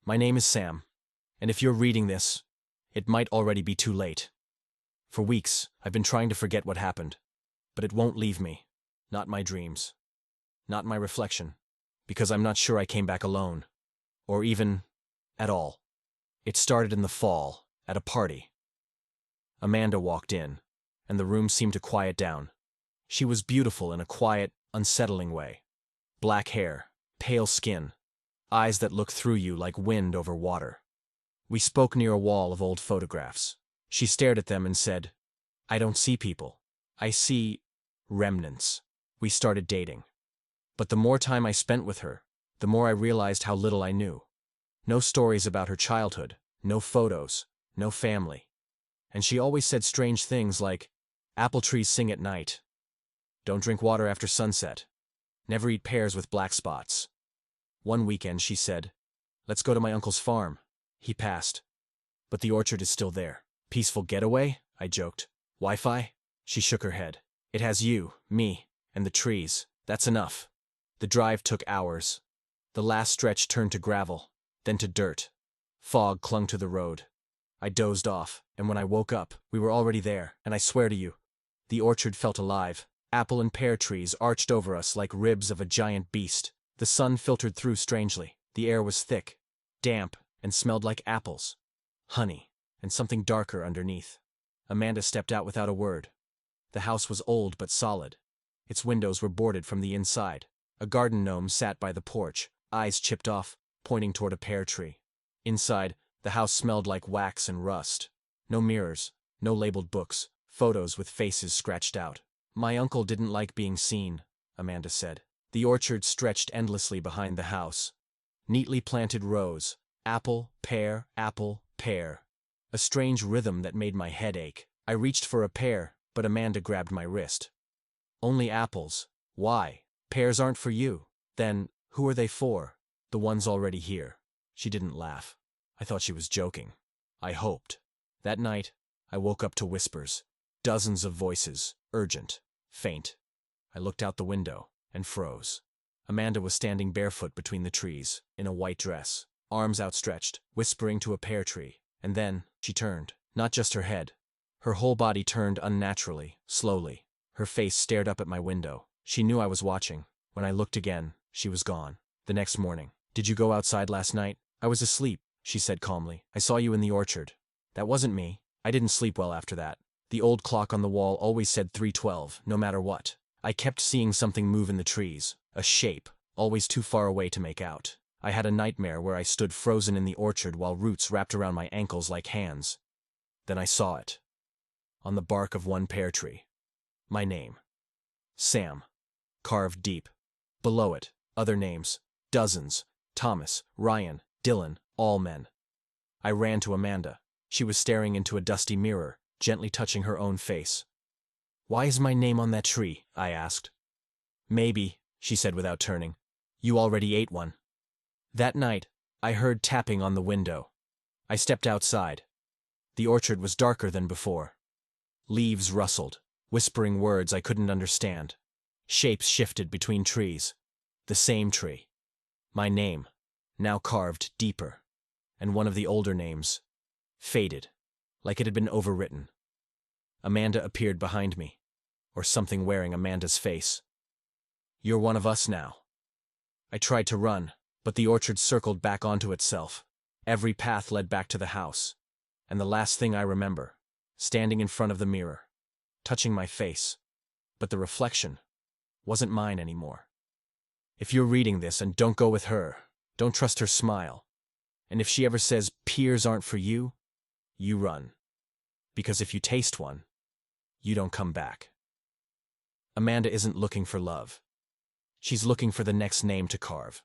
My name is Sam, and if you're reading this, it might already be too late. For weeks, I've been trying to forget what happened, but it won't leave me. Not my dreams. Not my reflection, because I'm not sure I came back alone. Or even at all. It started in the fall, at a party. Amanda walked in, and the room seemed to quiet down. She was beautiful in a quiet, unsettling way. Black hair, pale skin, eyes that looked through you like wind over water. We spoke near a wall of old photographs. She stared at them and said, "I don't see people. I see remnants." We started dating. But the more time I spent with her, the more I realized how little I knew. No stories about her childhood, no photos, no family. And she always said strange things like, "Apple trees sing at night. Don't drink water after sunset. Never eat pears with black spots." One weekend she said, "Let's go to my uncle's farm." He passed. "But the orchard is still there." "Peaceful getaway?" I joked. "Wi-Fi?" She shook her head. "It has you, me, and the trees. That's enough." The drive took hours. The last stretch turned to gravel, then to dirt. Fog clung to the road. I dozed off, and when I woke up, we were already there, and I swear to you, the orchard felt alive. Apple and pear trees arched over us like ribs of a giant beast. The sun filtered through strangely. The air was thick, damp, and smelled like apples, honey, and something darker underneath. Amanda stepped out without a word. The house was old but solid. Its windows were boarded from the inside. A garden gnome sat by the porch, eyes chipped off, pointing toward a pear tree. Inside, the house smelled like wax and rust. No mirrors, no labeled books, photos with faces scratched out. "My uncle didn't like being seen," Amanda said. The orchard stretched endlessly behind the house. Neatly planted rows, apple, pear, pear. A strange rhythm that made my head ache. I reached for a pear, but Amanda grabbed my wrist. "Only apples. Why? Pears aren't for you." "Then, who are they for?" "The ones already here." She didn't laugh. I thought she was joking. I hoped. That night, I woke up to whispers. Dozens of voices, urgent, faint. I looked out the window and froze. Amanda was standing barefoot between the trees, in a white dress, arms outstretched, whispering to a pear tree. And then, she turned. Not just her head. Her whole body turned unnaturally, slowly. Her face stared up at my window. She knew I was watching. When I looked again, she was gone. The next morning. "Did you go outside last night?" "I was asleep," she said calmly. "I saw you in the orchard." "That wasn't me. I didn't sleep well after that. The old clock on the wall always said 3:12, no matter what. I kept seeing something move in the trees, a shape, always too far away to make out. I had a nightmare where I stood frozen in the orchard while roots wrapped around my ankles like hands. Then I saw it. On the bark of one pear tree. My name. Sam. Carved deep. Below it, other names. Dozens. Thomas, Ryan, Dylan, all men. I ran to Amanda. She was staring into a dusty mirror, gently touching her own face. "Why is my name on that tree?" I asked. "Maybe," she said without turning. "You already ate one." That night, I heard tapping on the window. I stepped outside. The orchard was darker than before. Leaves rustled, whispering words I couldn't understand. Shapes shifted between trees. The same tree. My name, now carved deeper. And one of the older names, faded, like it had been overwritten. Amanda appeared behind me, or something wearing Amanda's face. "You're one of us now." I tried to run, but the orchard circled back onto itself. Every path led back to the house. And the last thing I remember, standing in front of the mirror, touching my face, but the reflection wasn't mine anymore. If you're reading this and don't go with her, don't trust her smile. And if she ever says pears aren't for you, you run. Because if you taste one, you don't come back. Amanda isn't looking for love. She's looking for the next name to carve.